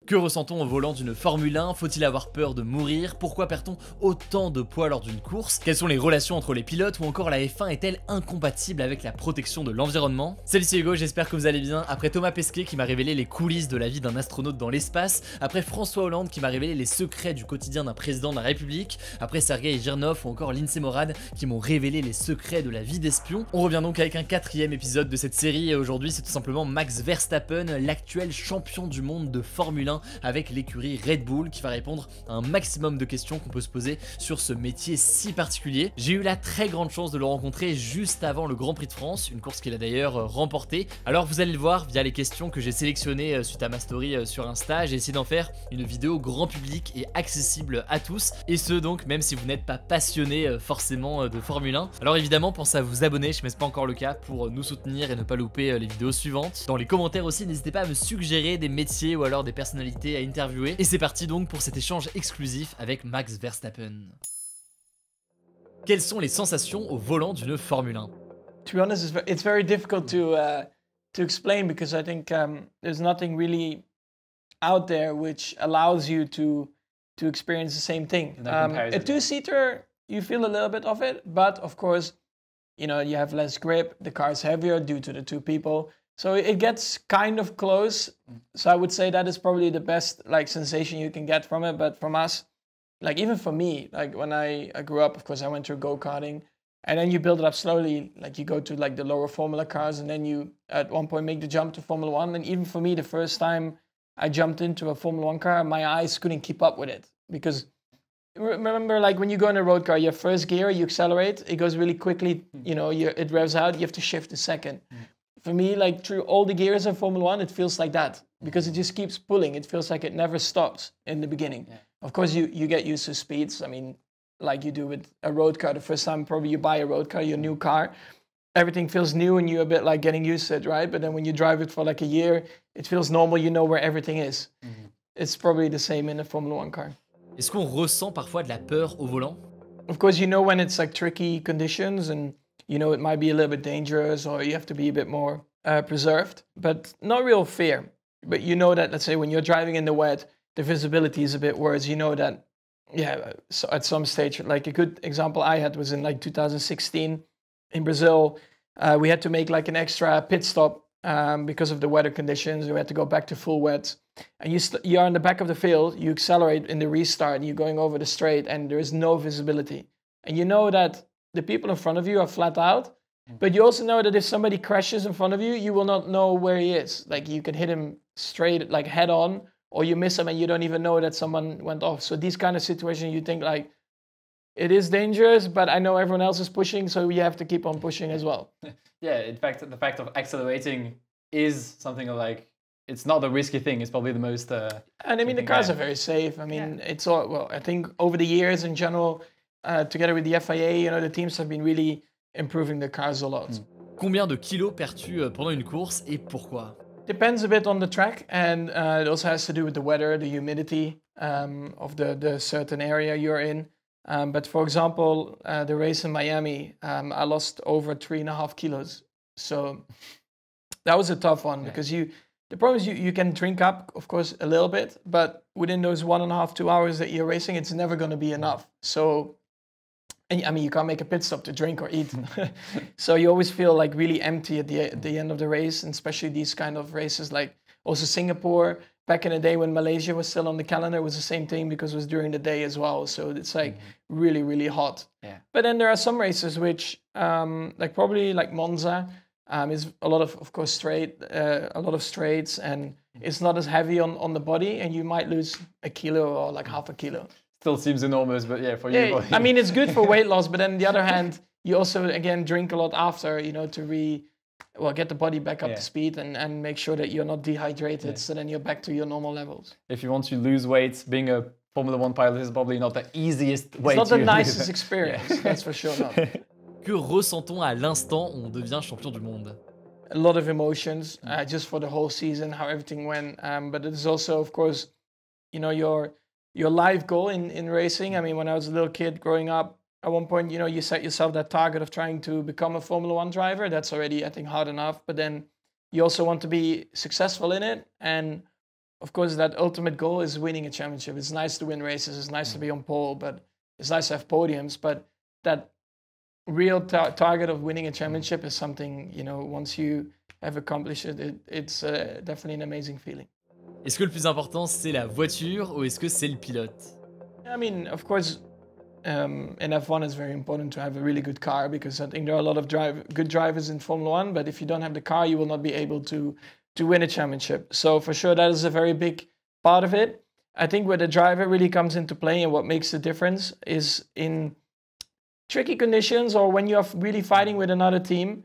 Que ressent-on au volant d'une Formule 1? Faut-il avoir peur de mourir? Pourquoi perd-on autant de poids lors d'une course? Quelles sont les relations entre les pilotes? Ou encore la F1 est-elle incompatible avec la protection de l'environnement? Salut, c'est Hugo, j'espère que vous allez bien. Après Thomas Pesquet qui m'a révélé les coulisses de la vie d'un astronaute dans l'espace, après François Hollande qui m'a révélé les secrets du quotidien d'un président de la République, après Sergueï Girnov ou encore Lindsay Morad qui m'ont révélé les secrets de la vie d'espion, on revient donc avec un 4e épisode de cette série et aujourd'hui c'est tout simplement Max Verstappen, l'actuel champion du monde de Formule 1 avec l'écurie Red Bull qui va répondre à un maximum de questions qu'on peut se poser sur ce métier si particulier. J'ai eu la très grande chance de le rencontrer juste avant le Grand Prix de France, une course qu'il a d'ailleurs remportée. Alors vous allez le voir via les questions que j'ai sélectionnées suite à ma story sur Insta, j'ai essayé d'en faire une vidéo grand public et accessible à tous, et ce donc même si vous n'êtes pas passionné forcément de Formule 1. Alors évidemment pensez à vous abonner, je ne c'est pas encore le cas, pour nous soutenir et ne pas louper les vidéos suivantes. Dans les commentaires aussi n'hésitez pas à me suggérer des métiers ou alors des personnalités à interviewer. Et c'est parti donc pour cet échange exclusif avec Max Verstappen. Quelles sont les sensations au volant d'une Formule 1? To be honest, it's very difficult to explain because I think there's nothing really out there which allows you to experience the same thing. A two-seater, you feel a little bit of it, but of course, you know, you have less grip. The car's heavier due to the two people. So it gets kind of close. So I would say that is probably the best like sensation you can get from it. But from us, like even for me, like when I grew up, of course, I went through go-karting. And then you build it up slowly. Like you go to like the lower Formula cars and then you at one point make the jump to Formula 1. And even for me, the first time I jumped into a Formula 1 car, my eyes couldn't keep up with it. Because remember, like when you go in a road car, your first gear, you accelerate, it goes really quickly, you know, it revs out, you have to shift a second. For me, like through all the gears in Formula 1, it feels like that because it just keeps pulling. It feels like it never stops in the beginning. Yeah. Of course, you get used to speeds. I mean, like you do with a road car. The first time probably you buy a road car, your new car, everything feels new and you're a bit like getting used to it, right? But then when you drive it for like a year, it feels normal. You know where everything is. It's probably the same in a Formula 1 car. Est-ce qu'on ressent parfois de la peur au volant? Of course, you know when it's like tricky conditions and you know it might be a little bit dangerous or you have to be a bit more preserved, but not real fear. But you know that, let's say, when you're driving in the wet, the visibility is a bit worse. You know that, yeah, so at some stage, like a good example I had was in like 2016 in Brazil. We had to make like an extra pit stop because of the weather conditions. We had to go back to full wet. And you are in the back of the field, you accelerate in the restart, and you're going over the straight, and there is no visibility. And you know that the people in front of you are flat out, but you also know that if somebody crashes in front of you, you will not know where he is. Like you could hit him straight, like head on, or you miss him and you don't even know that someone went off. So these kind of situations, you think like, it is dangerous, but I know everyone else is pushing, so you have to keep on pushing as well. Yeah, in fact, the fact of accelerating is something like, it's not a risky thing. It's probably the most. And I mean, the cars are very safe. I mean, it's all, well, I think over the years in general, together with the FIA, you know, the teams have been really improving the cars a lot. Combien de kilos perds-tu pendant une course et pourquoi? Depends a bit on the track, and it also has to do with the weather, the humidity of the certain area you're in. But for example, the race in Miami, I lost over 3.5 kilos. So that was a tough one because the problem is you can drink up, of course, a little bit, but within those 1.5, 2 hours that you're racing, it's never going to be enough. So, and I mean, you can't make a pit stop to drink or eat. So you always feel like really empty at the end of the race, and especially these kind of races like also Singapore. Back in the day when Malaysia was still on the calendar, it was the same thing because it was during the day as well. So it's like really, really hot. Yeah. But then there are some races which, like probably like Monza, is a lot of course, a lot of straights, and it's not as heavy on the body, and you might lose a kilo or like half a kilo. Still seems enormous, but yeah, for you. I mean, it's good for weight loss, but then on the other hand, you also, again, drink a lot after, you know, to get the body back up to speed and make sure that you're not dehydrated, so then you're back to your normal levels. If you want to lose weight, being a Formula 1 pilot is probably not the easiest way to... It's not the nicest experience, that's for sure not. Que ressent-on à l'instant où on devient champion du monde? A lot of emotions, just for the whole season, how everything went. But it is also, of course, you know, your life goal in racing. I mean, when I was a little kid growing up, at one point, you know, you set yourself that target of trying to become a Formula 1 driver. That's already, I think, hard enough. But then you also want to be successful in it. And of course, that ultimate goal is winning a championship. It's nice to win races. It's nice to be on pole, but it's nice to have podiums. But that real target of winning a championship is something, you know, once you have accomplished it, it's definitely an amazing feeling. Est-ce que le plus important, c'est la voiture ou est-ce que c'est le pilote? I mean, of course, in F1 it's very important to have a really good car, because I think there are a lot of good drivers in Formula 1, but if you don't have the car, you will not be able to win a championship. So for sure, that is a very big part of it. I think where the driver really comes into play and what makes the difference is in tricky conditions, or when you're really fighting with another team.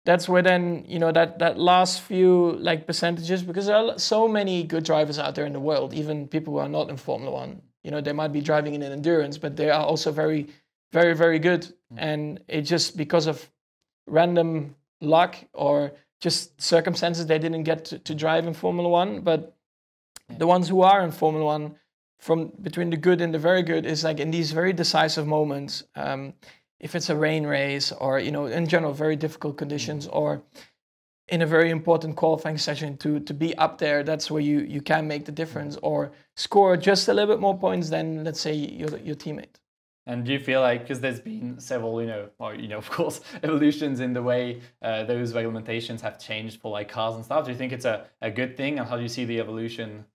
That's where then, you know, that last few like percentages, because there are so many good drivers out there in the world, even people who are not in Formula 1. You know, they might be driving in an endurance, but they are also very, very, very good. And it just, because of random luck or just circumstances, they didn't get to drive in Formula 1. But the ones who are in Formula 1, from between the good and the very good, is like in these very decisive moments. If it's a rain race, or, you know, in general, very difficult conditions, or in a very important qualifying session to be up there, that's where you can make the difference or score just a little bit more points than, let's say, your teammate. And do you feel like, because there's been several, of course, evolutions in the way those regulations have changed for like cars and stuff, do you think it's a good thing, and how do you see the evolution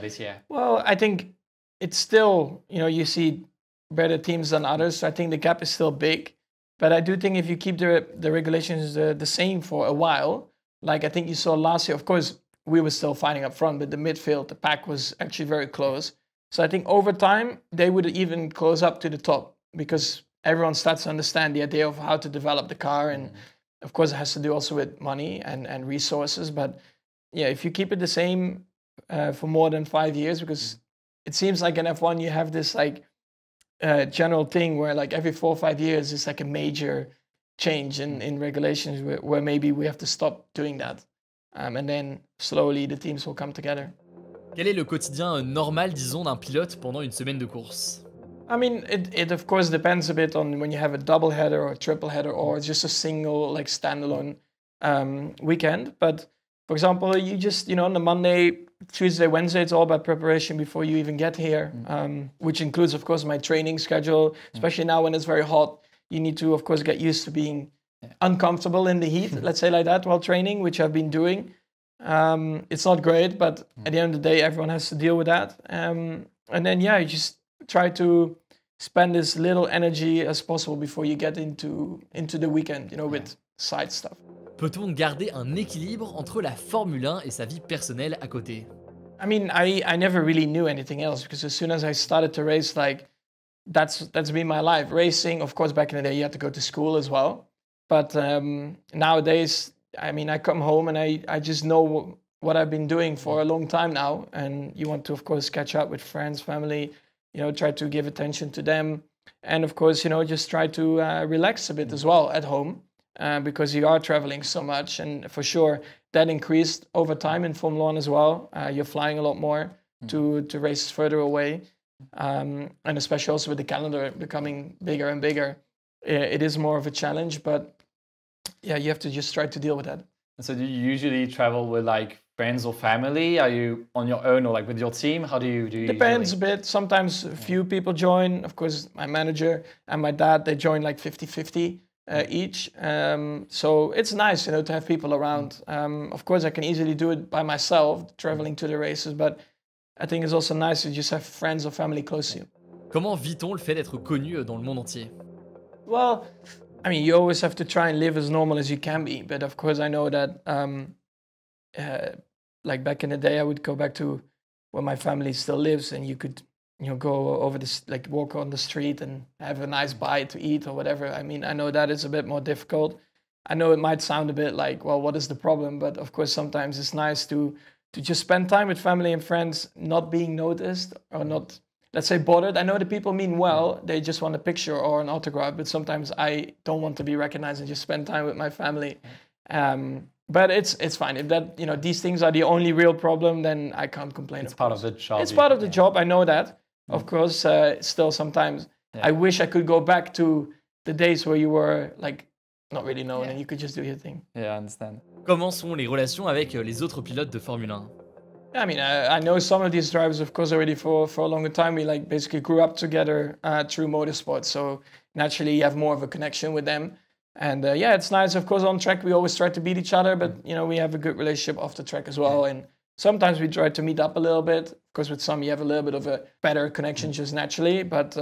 this year? Well, I think it's still, you know, you see better teams than others, so I think the gap is still big. But I do think if you keep the regulations the same for a while, like I think you saw last year, of course, we were still fighting up front, but the midfield, the pack was actually very close. So I think over time, they would even close up to the top, because everyone starts to understand the idea of how to develop the car. And of course, it has to do also with money and resources. But yeah, if you keep it the same for more than 5 years, because it seems like in F1, you have this like general thing where like every 4 or 5 years, it's like a major change in regulations where maybe we have to stop doing that. And then slowly the teams will come together. Quel est le quotidien normal, disons, d'un pilote pendant une semaine de course? I mean, it of course depends a bit on when you have a double header or a triple header or just a single like standalone weekend. But for example, you just, you know, on the Monday, Tuesday, Wednesday, it's all about preparation before you even get here, which includes, of course, my training schedule, especially now when it's very hot. You need to, of course, get used to being uncomfortable in the heat, let's say like that, while training, which I've been doing. It's not great, but at the end of the day, everyone has to deal with that. And then, yeah, you just try to spend as little energy as possible before you get into the weekend, you know, with side stuff. Peut-on garder un équilibre entre la Formule 1 et sa vie personnelle à côté? I mean, I never really knew anything else, because as soon as I started to race, like, that's been my life. Racing, of course, back in the day, you had to go to school as well. But nowadays, I mean, I come home and I just know what I've been doing for a long time now. And you want to, of course, catch up with friends, family, you know, try to give attention to them. And of course, you know, just try to relax a bit as well at home, because you are traveling so much. And for sure, that increased over time in Formula 1 as well. You're flying a lot more to races further away. And especially also with the calendar becoming bigger and bigger, it is more of a challenge. But yeah, you have to just try to deal with that. So do you usually travel with like friends or family? Are you on your own or like with your team? How do you Depends a bit. Sometimes a few people join. Of course, my manager and my dad, they join like 50-50 each. So it's nice, you know, to have people around. Of course, I can easily do it by myself, traveling to the races, but I think it's also nice to just have friends or family close to you. Comment vit-on le fait d'être connu dans le monde entier? Well, I mean, you always have to try and live as normal as you can be. But of course, I know that, like back in the day, I would go back to where my family still lives, and you could, you know, go over this, like walk on the street and have a nice bite to eat or whatever. I mean, I know that is a bit more difficult. I know it might sound a bit like, well, what is the problem? But of course, sometimes it's nice to just spend time with family and friends, not being noticed or not, let's say, bothered. I know the people mean well, they just want a picture or an autograph, but sometimes I don't want to be recognized and just spend time with my family. But it's fine. If that, you know, these things are the only real problem, then I can't complain. It's part of the job. It's part of the job, I know that. Of course, still sometimes I wish I could go back to the days where you were like not really known and you could just do your thing. Yeah, I understand. Comment sont les relations avec les autres pilotes de Formule 1? I mean, I know some of these drivers, of course, already for a longer time. We like basically grew up together through motorsport, so naturally you have more of a connection with them. And yeah, it's nice. Of course, on track we always try to beat each other, but you know, we have a good relationship off the track as well. And sometimes we try to meet up a little bit. Of course, with some you have a little bit of a better connection just naturally. But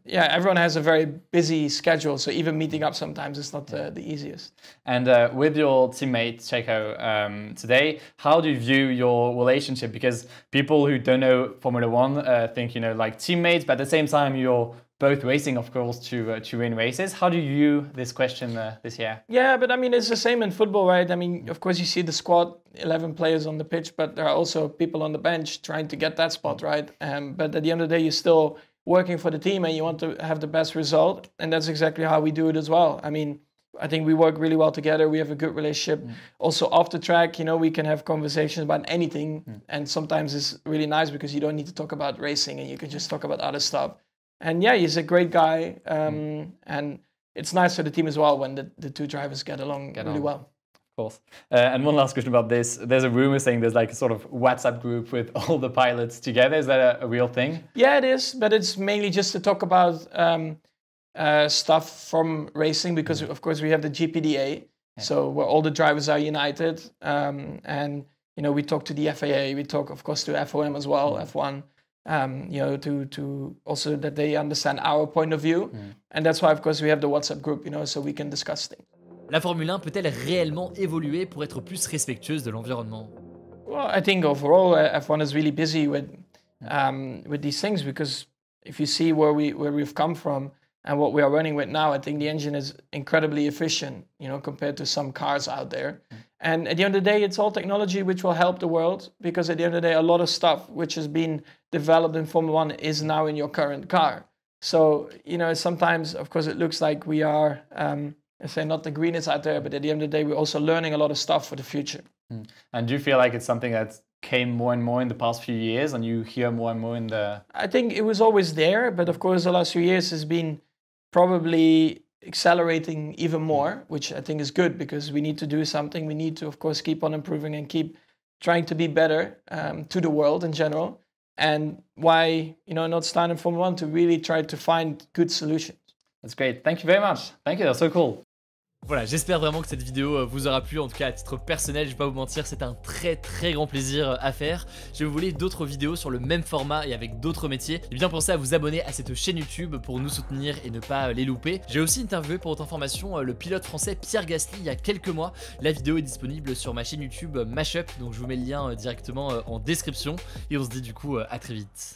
yeah, everyone has a very busy schedule, so even meeting up sometimes is not the easiest. And with your teammate Checo today, how do you view your relationship? Because people who don't know Formula One think, you know, like teammates, but at the same time you're both racing, of course, to win races. How do you view this question this year? Yeah, but I mean, it's the same in football, right? I mean, of course, you see the squad, 11 players on the pitch, but there are also people on the bench trying to get that spot, right? But at the end of the day, you're still working for the team and you want to have the best result. And that's exactly how we do it as well. I mean, I think we work really well together. We have a good relationship. Also off the track, you know, we can have conversations about anything. And sometimes it's really nice because you don't need to talk about racing and you can just talk about other stuff. And yeah, he's a great guy, and it's nice for the team as well when the two drivers get along really well. Of course. And one last question about this. There's a rumor saying there's like a sort of WhatsApp group with all the pilots together. Is that a real thing? Yeah, it is, but it's mainly just to talk about stuff from racing because, of course, we have the GPDA, so where all the drivers are united. And, you know, we talk to the FAA, we talk, of course, to FOM as well, F1. You know, to also that they understand our point of view. And that's why, of course, we have the WhatsApp group, you know, so we can discuss things. La Formule 1 peut-elle réellement évoluer pour être plus respectueuse de l'environnement? Well, I think overall F1 is really busy with these things because if you see where we've come from and what we are running with now, I think the engine is incredibly efficient, you know, compared to some cars out there. And at the end of the day, it's all technology which will help the world because at the end of the day, a lot of stuff which has been developed in Formula 1 is now in your current car. So, you know, sometimes, of course, it looks like we are, I say not the greenest out there, but at the end of the day, we're also learning a lot of stuff for the future. And do you feel like it's something that came more and more in the past few years and you hear more and more in the... I think it was always there, but of course, the last few years has been probably accelerating even more, which I think is good because we need to do something. We need to, of course, keep on improving and keep trying to be better to the world in general. And why, you know, not start in Formula 1 to really try to find good solutions. That's great. Thank you very much. Thank you. That's so cool. Voilà, j'espère vraiment que cette vidéo vous aura plu, en tout cas à titre personnel, je vais pas vous mentir, c'est un très grand plaisir à faire. Je vais vous voler d'autres vidéos sur le même format et avec d'autres métiers. Et bien pensez à vous abonner à cette chaîne YouTube pour nous soutenir et ne pas les louper. J'ai aussi interviewé pour votre information le pilote français Pierre Gasly il y a quelques mois. La vidéo est disponible sur ma chaîne YouTube Mashup, donc je vous mets le lien directement en description. Et on se dit du coup à très vite.